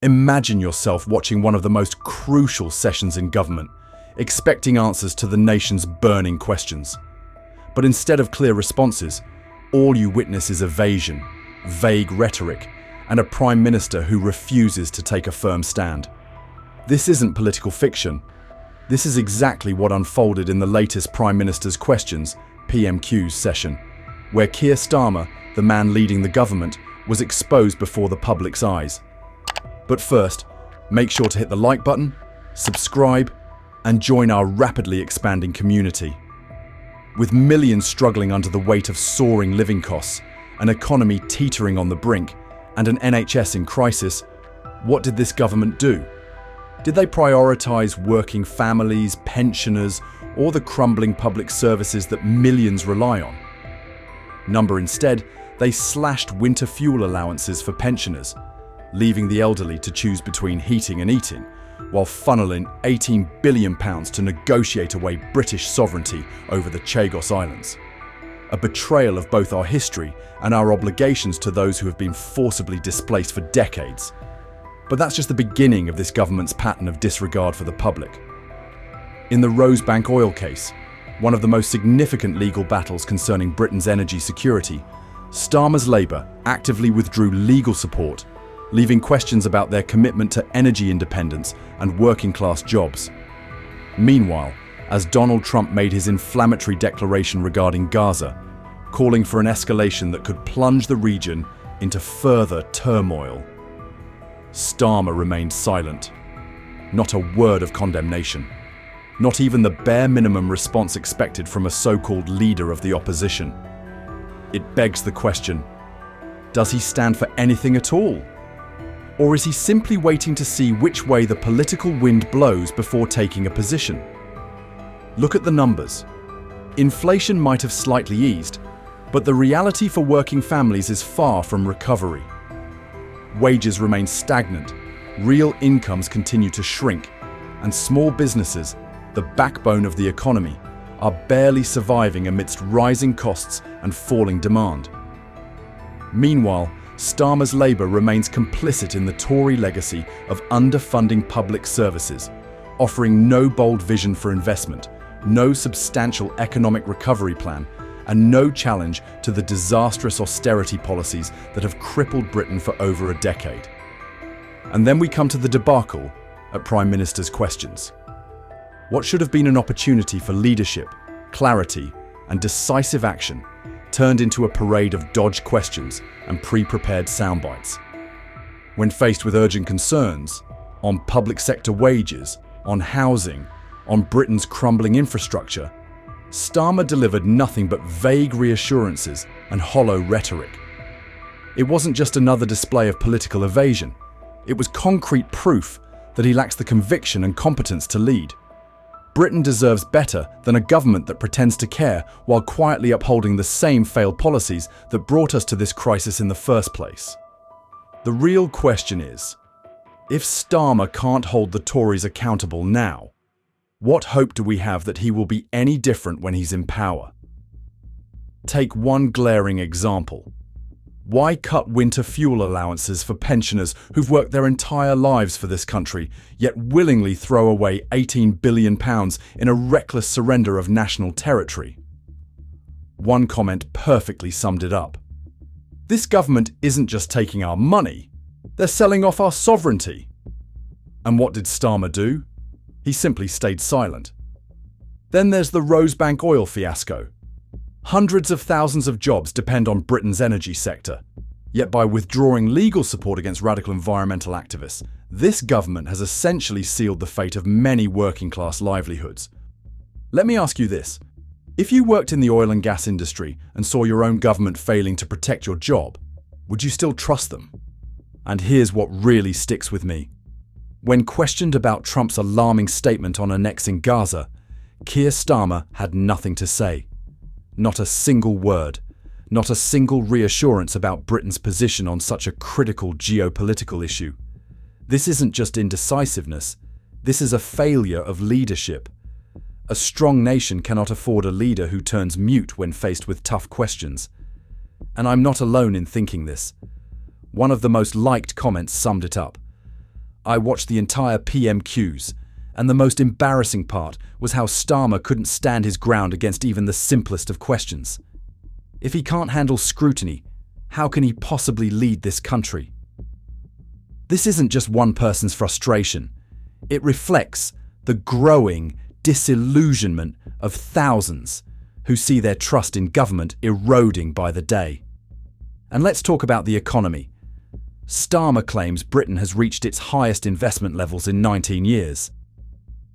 Imagine yourself watching one of the most crucial sessions in government, expecting answers to the nation's burning questions. But instead of clear responses, all you witness is evasion, vague rhetoric, and a prime minister who refuses to take a firm stand. This isn't political fiction. This is exactly what unfolded in the latest Prime Minister's Questions (PMQs) session, where Keir Starmer, the man leading the government, was exposed before the public's eyes. But first, make sure to hit the like button, subscribe, and join our rapidly expanding community. With millions struggling under the weight of soaring living costs, an economy teetering on the brink, and an NHS in crisis, what did this government do? Did they prioritise working families, pensioners, or the crumbling public services that millions rely on? Instead, they slashed winter fuel allowances for pensioners, leaving the elderly to choose between heating and eating, while funneling £18 billion to negotiate away British sovereignty over the Chagos Islands. A betrayal of both our history and our obligations to those who have been forcibly displaced for decades. But that's just the beginning of this government's pattern of disregard for the public. In the Rosebank oil case, one of the most significant legal battles concerning Britain's energy security, Starmer's Labour actively withdrew legal support, leaving questions about their commitment to energy independence and working-class jobs. Meanwhile, as Donald Trump made his inflammatory declaration regarding Gaza, calling for an escalation that could plunge the region into further turmoil, Starmer remained silent. Not a word of condemnation. Not even the bare minimum response expected from a so-called leader of the opposition. It begs the question, does he stand for anything at all? Or is he simply waiting to see which way the political wind blows before taking a position? Look at the numbers. Inflation might have slightly eased, but the reality for working families is far from recovery. Wages remain stagnant, real incomes continue to shrink, and small businesses, the backbone of the economy, are barely surviving amidst rising costs and falling demand. Meanwhile, Starmer's Labour remains complicit in the Tory legacy of underfunding public services, offering no bold vision for investment, no substantial economic recovery plan, and no challenge to the disastrous austerity policies that have crippled Britain for over a decade. And then we come to the debacle at Prime Minister's Questions. What should have been an opportunity for leadership, clarity, and decisive action turned into a parade of dodged questions and pre-prepared soundbites. When faced with urgent concerns on public sector wages, on housing, on Britain's crumbling infrastructure, Starmer delivered nothing but vague reassurances and hollow rhetoric. It wasn't just another display of political evasion. It was concrete proof that he lacks the conviction and competence to lead. Britain deserves better than a government that pretends to care while quietly upholding the same failed policies that brought us to this crisis in the first place. The real question is, if Starmer can't hold the Tories accountable now, what hope do we have that he will be any different when he's in power? Take one glaring example. Why cut winter fuel allowances for pensioners who've worked their entire lives for this country, yet willingly throw away £18 billion in a reckless surrender of national territory? One comment perfectly summed it up. This government isn't just taking our money, they're selling off our sovereignty. And what did Starmer do? He simply stayed silent. Then there's the Rosebank oil fiasco. Hundreds of thousands of jobs depend on Britain's energy sector. Yet by withdrawing legal support against radical environmental activists, this government has essentially sealed the fate of many working-class livelihoods. Let me ask you this. If you worked in the oil and gas industry and saw your own government failing to protect your job, would you still trust them? And here's what really sticks with me. When questioned about Trump's alarming statement on annexing Gaza, Keir Starmer had nothing to say. Not a single word, not a single reassurance about Britain's position on such a critical geopolitical issue. This isn't just indecisiveness, this is a failure of leadership. A strong nation cannot afford a leader who turns mute when faced with tough questions. And I'm not alone in thinking this. One of the most liked comments summed it up. I watched the entire PMQs, and the most embarrassing part was how Starmer couldn't stand his ground against even the simplest of questions. If he can't handle scrutiny, how can he possibly lead this country? This isn't just one person's frustration. It reflects the growing disillusionment of thousands who see their trust in government eroding by the day. And let's talk about the economy. Starmer claims Britain has reached its highest investment levels in 19 years.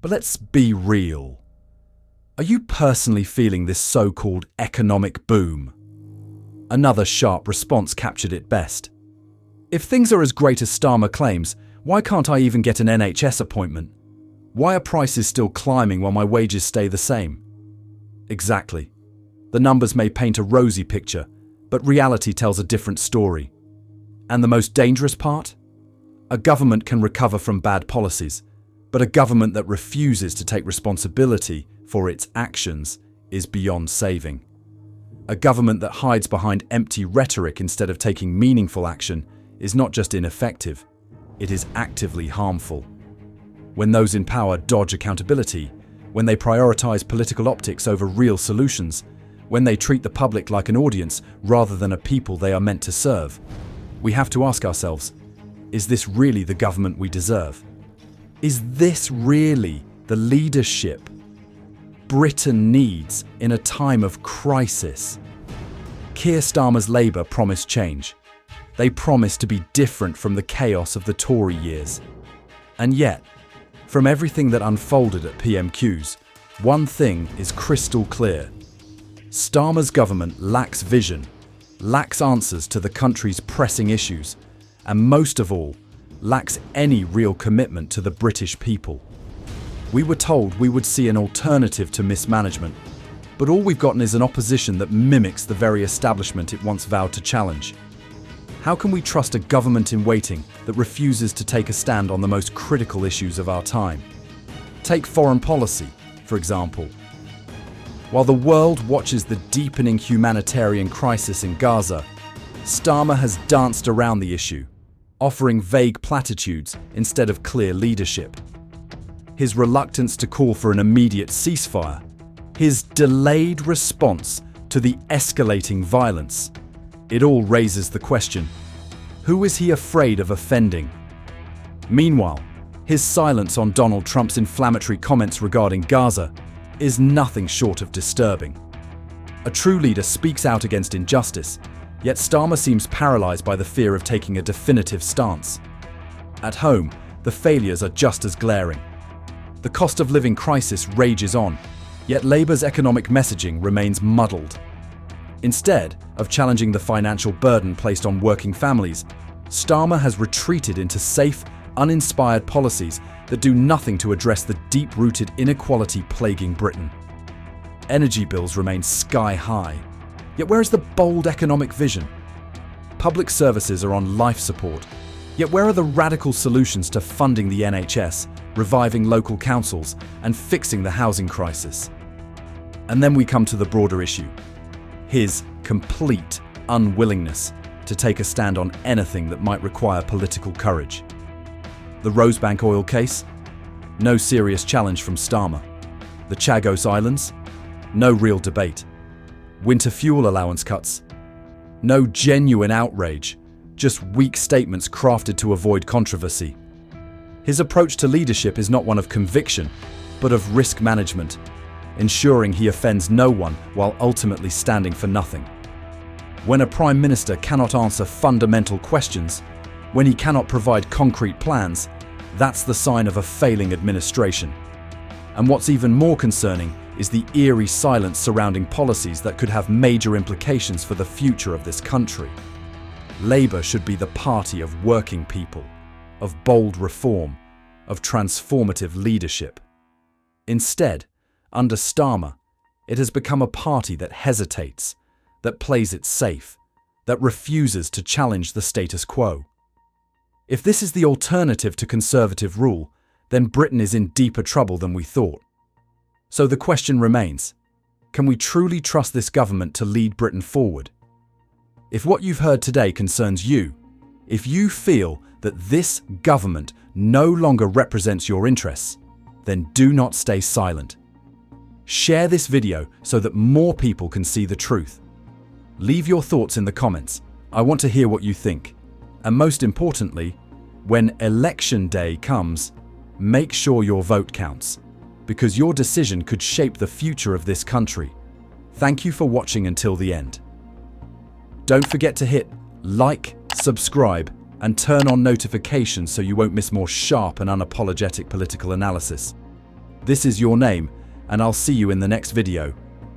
But let's be real. Are you personally feeling this so-called economic boom? Another sharp response captured it best. If things are as great as Starmer claims, why can't I even get an NHS appointment? Why are prices still climbing while my wages stay the same? Exactly. The numbers may paint a rosy picture, but reality tells a different story. And the most dangerous part? A government can recover from bad policies, but a government that refuses to take responsibility for its actions is beyond saving. A government that hides behind empty rhetoric instead of taking meaningful action is not just ineffective, it is actively harmful. When those in power dodge accountability, when they prioritize political optics over real solutions, when they treat the public like an audience rather than a people they are meant to serve, we have to ask ourselves, is this really the government we deserve? Is this really the leadership Britain needs in a time of crisis? Keir Starmer's Labour promised change. They promised to be different from the chaos of the Tory years. And yet, from everything that unfolded at PMQs, one thing is crystal clear. Starmer's government lacks vision, lacks answers to the country's pressing issues, and most of all, lacks any real commitment to the British people. We were told we would see an alternative to mismanagement, but all we've gotten is an opposition that mimics the very establishment it once vowed to challenge. How can we trust a government in waiting that refuses to take a stand on the most critical issues of our time? Take foreign policy, for example. While the world watches the deepening humanitarian crisis in Gaza, Starmer has danced around the issue, offering vague platitudes instead of clear leadership. His reluctance to call for an immediate ceasefire, his delayed response to the escalating violence, it all raises the question, who is he afraid of offending? Meanwhile, his silence on Donald Trump's inflammatory comments regarding Gaza is nothing short of disturbing. A true leader speaks out against injustice, yet Starmer seems paralyzed by the fear of taking a definitive stance. At home, the failures are just as glaring. The cost of living crisis rages on, yet Labour's economic messaging remains muddled. Instead of challenging the financial burden placed on working families, Starmer has retreated into safe, uninspired policies that do nothing to address the deep-rooted inequality plaguing Britain. Energy bills remain sky-high. Yet where is the bold economic vision? Public services are on life support. Yet where are the radical solutions to funding the NHS, reviving local councils, and fixing the housing crisis? And then we come to the broader issue. His complete unwillingness to take a stand on anything that might require political courage. The Rosebank oil case? No serious challenge from Starmer. The Chagos Islands? No real debate. Winter fuel allowance cuts? No genuine outrage, just weak statements crafted to avoid controversy. His approach to leadership is not one of conviction, but of risk management, ensuring he offends no one while ultimately standing for nothing. When a Prime Minister cannot answer fundamental questions, when he cannot provide concrete plans, that's the sign of a failing administration. And what's even more concerning is the eerie silence surrounding policies that could have major implications for the future of this country. Labour should be the party of working people, of bold reform, of transformative leadership. Instead, under Starmer, it has become a party that hesitates, that plays it safe, that refuses to challenge the status quo. If this is the alternative to conservative rule, then Britain is in deeper trouble than we thought. So the question remains, can we truly trust this government to lead Britain forward? If what you've heard today concerns you, if you feel that this government no longer represents your interests, then do not stay silent. Share this video so that more people can see the truth. Leave your thoughts in the comments. I want to hear what you think. And most importantly, when election day comes, make sure your vote counts, because your decision could shape the future of this country. Thank you for watching until the end. Don't forget to hit like, subscribe, and turn on notifications so you won't miss more sharp and unapologetic political analysis. This is Your Name, and I'll see you in the next video.